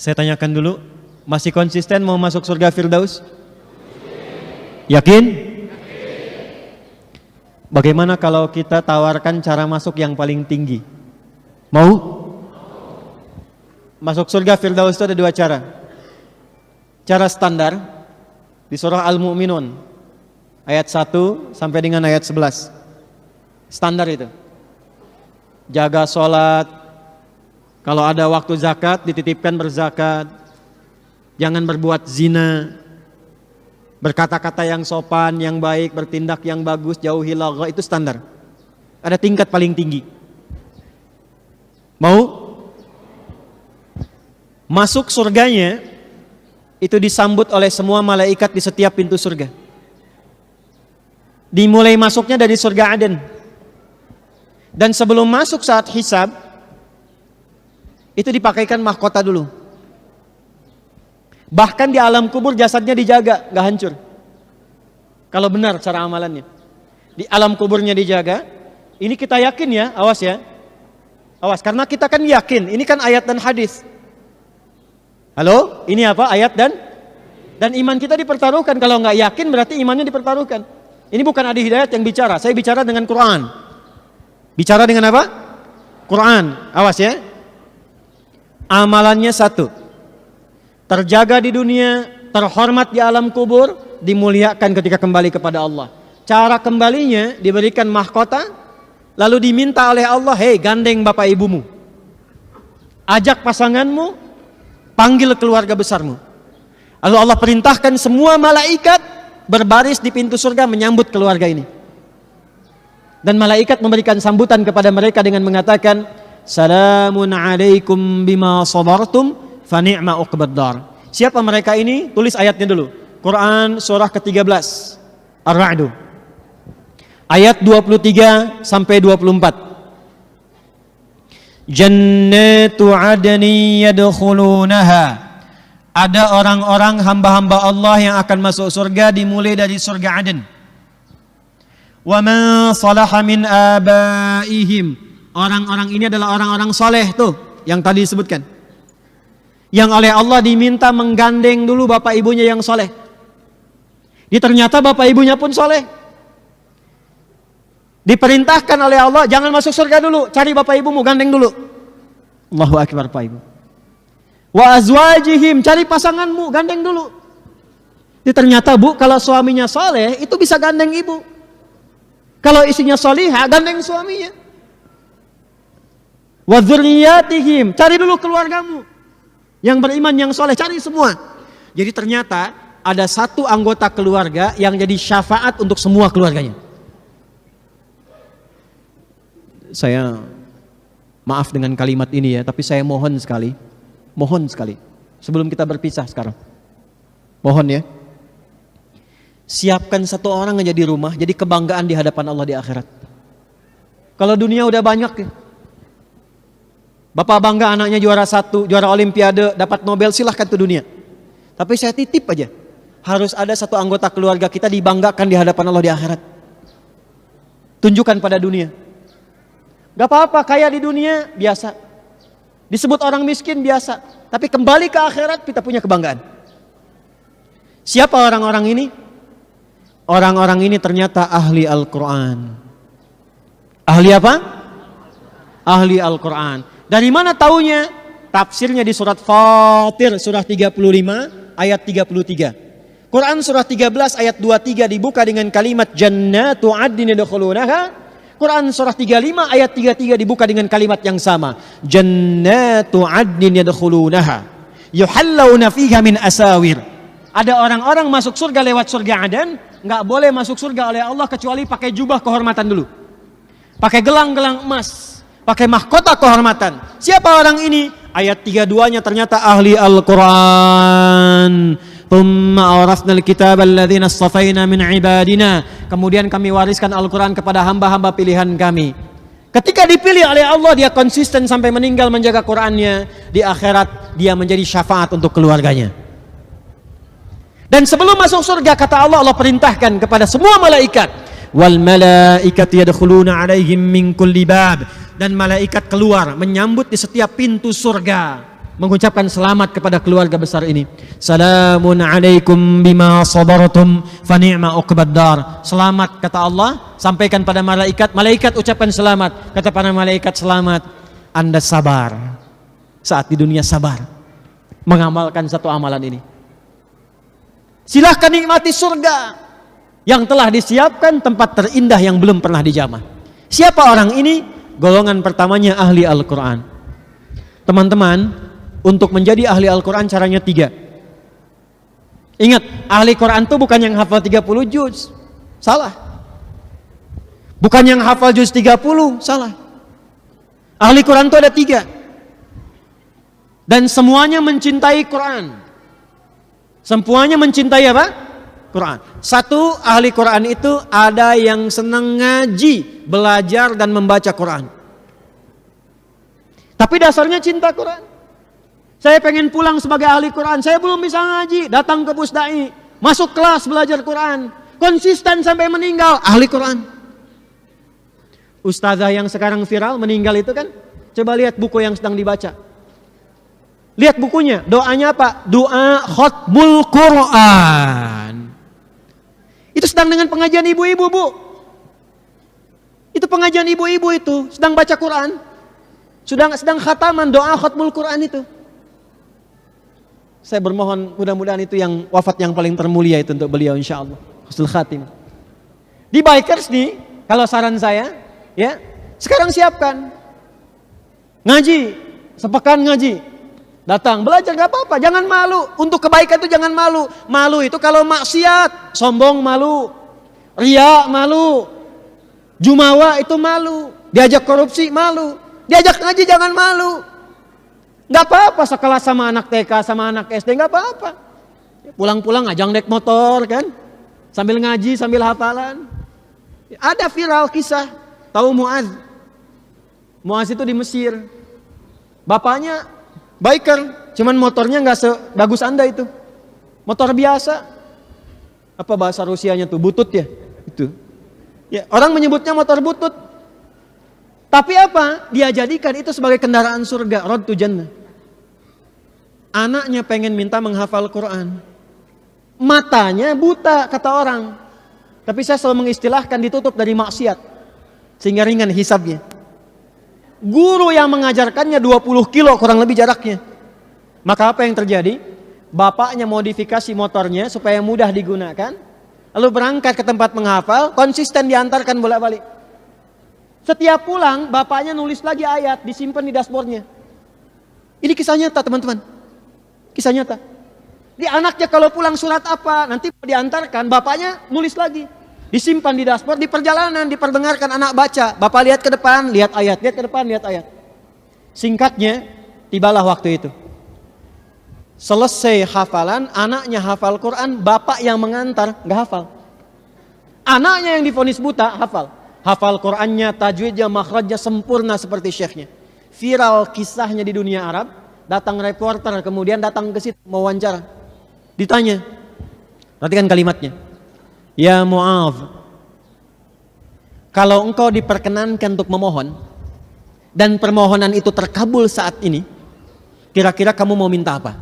Saya tanyakan dulu, masih konsisten mau masuk surga Firdaus? Yakin? Bagaimana kalau kita tawarkan cara masuk yang paling tinggi? Mau? Masuk surga Firdaus itu ada dua cara. Cara standar di surah Al-Mu'minun ayat 1 sampai dengan ayat 11. Standar itu. Jaga sholat, kalau ada waktu zakat dititipkan berzakat, jangan berbuat zina, berkata-kata yang sopan, yang baik, bertindak yang bagus, jauhi lagha, itu standar. Ada tingkat paling tinggi. Mau? Masuk surganya itu disambut oleh semua malaikat di setiap pintu surga. Dimulai masuknya dari surga Aden. Dan sebelum masuk saat hisab itu dipakaikan mahkota dulu. Bahkan di alam kubur jasadnya dijaga, gak hancur. Kalau benar cara amalannya. Di alam kuburnya dijaga. Ini kita yakin ya, awas ya. Awas, karena kita kan yakin, ini kan ayat dan hadis. Halo, ini apa? Ayat dan iman kita dipertaruhkan. Kalau nggak yakin berarti imannya dipertaruhkan. Ini bukan Adi Hidayat yang bicara, saya bicara dengan Quran. Bicara dengan apa? Quran. Awas ya. Amalannya satu, terjaga di dunia, terhormat di alam kubur, dimuliakan ketika kembali kepada Allah. Cara kembalinya diberikan mahkota, lalu diminta oleh Allah, hei gandeng bapak ibumu, ajak pasanganmu, panggil keluarga besarmu. Lalu Allah perintahkan semua malaikat berbaris di pintu surga menyambut keluarga ini. Dan malaikat memberikan sambutan kepada mereka dengan mengatakan, Salamun alaikum bima sabartum fa ni'ma uqbaddar. Siapa mereka ini? Tulis ayatnya dulu. Quran surah ke-13 Ar-Ra'd. Ayat 23 sampai 24. Jannatu adni yadkhulunaha. Ada orang-orang hamba-hamba Allah yang akan masuk surga dimulai dari surga Aden. Wa man salaha min abaihim. Orang-orang ini adalah orang-orang soleh tuh yang tadi disebutkan. Yang oleh Allah diminta menggandeng dulu bapak ibunya yang soleh. Ternyata bapak ibunya pun soleh. Diperintahkan oleh Allah, jangan masuk surga dulu, cari bapak ibumu, gandeng dulu. Allahu akbar Pak Ibu. Wa azwajihim, cari pasanganmu, gandeng dulu. Ternyata Bu, kalau suaminya soleh itu bisa gandeng ibu. Kalau istrinya solihah, gandeng suaminya. Wa dzurriyyatihim, cari dulu keluargamu yang beriman, yang soleh, cari semua. Jadi ternyata ada satu anggota keluarga yang jadi syafaat untuk semua keluarganya. Saya maaf dengan kalimat ini ya, tapi saya mohon sekali sebelum kita berpisah sekarang, mohon ya, siapkan satu orang aja di rumah jadi kebanggaan di hadapan Allah di akhirat. Kalau dunia udah banyak ya, bapak bangga anaknya juara 1, juara olimpiade, dapat Nobel, silahkan tuh dunia. Tapi saya titip aja, harus ada satu anggota keluarga kita dibanggakan di hadapan Allah di akhirat. Tunjukkan pada dunia. Gak apa-apa kaya di dunia, biasa. Disebut orang miskin, biasa. Tapi kembali ke akhirat kita punya kebanggaan. Siapa orang-orang ini? Orang-orang ini ternyata ahli Al-Quran. Ahli apa? Ahli Al-Quran. Dari mana taunya? Tafsirnya di surat Fatir, surah 35 ayat 33. Quran surah 13 ayat 23 dibuka dengan kalimat Jannatu adnin yadkhulunaha. Quran surah 35 ayat 33 dibuka dengan kalimat yang sama. Jannatu adnin yadkhulunaha yuhallawna fiha min asawir. Ada orang-orang masuk surga lewat surga Aden, enggak boleh masuk surga oleh Allah kecuali pakai jubah kehormatan dulu. Pakai gelang-gelang emas, pakai mahkota kehormatan. Siapa orang ini? Ayat 32-nya ternyata ahli Al-Quran. Thumma awrasnal kitab alladhina astafaina min ibadina. Kemudian kami wariskan Al-Quran kepada hamba-hamba pilihan kami. Ketika dipilih oleh Allah, dia konsisten sampai meninggal menjaga Qurannya. Di akhirat dia menjadi syafaat untuk keluarganya. Dan sebelum masuk surga, kata Allah, Allah perintahkan kepada semua malaikat, wal malaikatu yadkhuluna alaihim min kulli bab. Dan malaikat keluar menyambut di setiap pintu surga. mengucapkan selamat kepada keluarga besar ini. Salamun alaikum bima sabartum fa ni'ma uqbad dar. Selamat kata Allah, sampaikan pada malaikat, malaikat ucapkan selamat. Kata para malaikat, selamat, Anda sabar. Saat di dunia sabar mengamalkan satu amalan ini. Silahkan nikmati surga yang telah disiapkan, tempat terindah yang belum pernah dijamah. Siapa orang ini? Golongan pertamanya ahli Al-Quran. Teman-teman, untuk menjadi ahli Al-Quran caranya 3. Ingat, ahli Quran itu bukan yang hafal 30 juz. Salah. Bukan yang hafal juz 30. Salah. Ahli Quran itu ada 3. Dan semuanya mencintai Quran. Semuanya mencintai apa? Quran. Satu, ahli Quran itu ada yang senang ngaji, belajar dan membaca Quran. Tapi dasarnya cinta Quran. Saya pengen pulang sebagai ahli Quran, saya belum bisa ngaji, datang ke Pusdai, masuk kelas belajar Quran, konsisten sampai meninggal, ahli Quran. Ustazah yang sekarang viral meninggal itu kan, coba lihat buku yang sedang dibaca. Lihat bukunya, doanya apa? Doa khotbul Quran. Itu sedang dengan pengajian ibu-ibu, Bu. Itu pengajian ibu-ibu itu, sedang baca Quran. Sedang khataman doa khotbul Quran itu. Saya bermohon mudah-mudahan itu yang wafat yang paling termulia itu untuk beliau insyaallah. Husnul khatimah. Di bikers nih, kalau saran saya, ya, sekarang siapkan. Ngaji, sepekan ngaji. Datang, belajar gak apa-apa, jangan malu. Untuk kebaikan itu jangan malu. Malu itu kalau maksiat, sombong malu. Riya malu. Jumawa itu malu. Diajak korupsi malu. Diajak ngaji jangan malu. Gak apa-apa sekelas sama anak TK sama anak SD, gak apa-apa. Pulang-pulang ngajang naik motor kan, sambil ngaji sambil hafalan. Ada viral kisah, tahu Muaz? Muaz itu di Mesir. Bapaknya biker, cuman motornya gak sebagus Anda itu. Motor biasa. Apa bahasa Rusianya tuh, butut ya? Itu. Ya, orang menyebutnya motor butut. Tapi apa? Dia jadikan itu sebagai kendaraan surga, road to jannah. Anaknya pengen minta menghafal Quran. Matanya buta, kata orang. Tapi saya selalu mengistilahkan ditutup dari maksiat. Sehingga ringan hisabnya. Guru yang mengajarkannya 20 kilo kurang lebih jaraknya. Maka apa yang terjadi? Bapaknya modifikasi motornya supaya mudah digunakan. Lalu berangkat ke tempat menghafal, konsisten diantarkan bolak-balik. Setiap pulang, bapaknya nulis lagi ayat, disimpan di dashboardnya. Ini kisah nyata teman-teman. Kisah nyata. Di anaknya kalau pulang surat apa, nanti diantarkan, bapaknya nulis lagi. Disimpan di dashboard, di perjalanan, diperdengarkan anak baca. Bapak lihat ke depan, lihat ayat, lihat ke depan, lihat ayat. Singkatnya, tibalah waktu itu. Selesai hafalan, anaknya hafal Quran, bapak yang mengantar, gak hafal. Anaknya yang divonis buta, hafal. Hafal Qurannya, tajwidnya, makhrajnya sempurna seperti syekhnya. Viral kisahnya di dunia Arab. Datang reporter, kemudian datang ke situ mewawancara. Ditanya, perhatikan kalimatnya. Ya Mu'adh, kalau engkau diperkenankan untuk memohon dan permohonan itu terkabul saat ini, kira-kira kamu mau minta apa?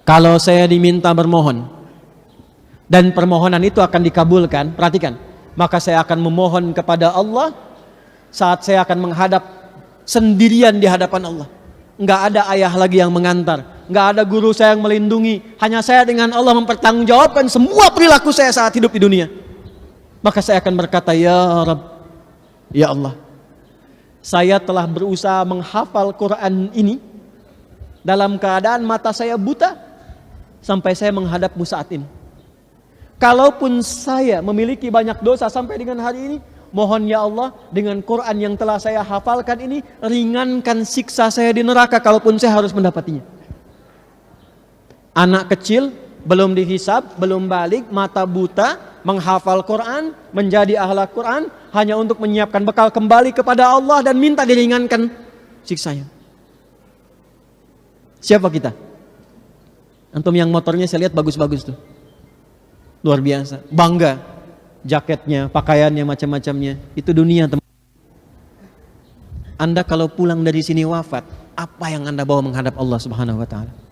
Kalau saya diminta bermohon dan permohonan itu akan dikabulkan, perhatikan, maka saya akan memohon kepada Allah saat saya akan menghadap sendirian di hadapan Allah. Enggak ada ayah lagi yang mengantar, enggak ada guru saya yang melindungi, hanya saya dengan Allah mempertanggungjawabkan semua perilaku saya saat hidup di dunia. Maka saya akan berkata, ya Rabb, ya Allah, saya telah berusaha menghafal Quran ini dalam keadaan mata saya buta sampai saya menghadapmu saat ini. Kalaupun saya memiliki banyak dosa sampai dengan hari ini, mohon ya Allah, dengan Quran yang telah saya hafalkan ini, ringankan siksa saya di neraka kalaupun saya harus mendapatinya. Anak kecil, belum dihisab, belum balik, mata buta, menghafal Quran, menjadi ahli Quran, hanya untuk menyiapkan bekal kembali kepada Allah dan minta diringankan siksanya. Siapa kita? Antum yang motornya saya lihat bagus-bagus tuh. Luar biasa, bangga. Jaketnya, pakaiannya, macam-macamnya. Itu dunia teman. Anda kalau pulang dari sini wafat, Apa yang Anda bawa menghadap Allah Subhanahu wa taala?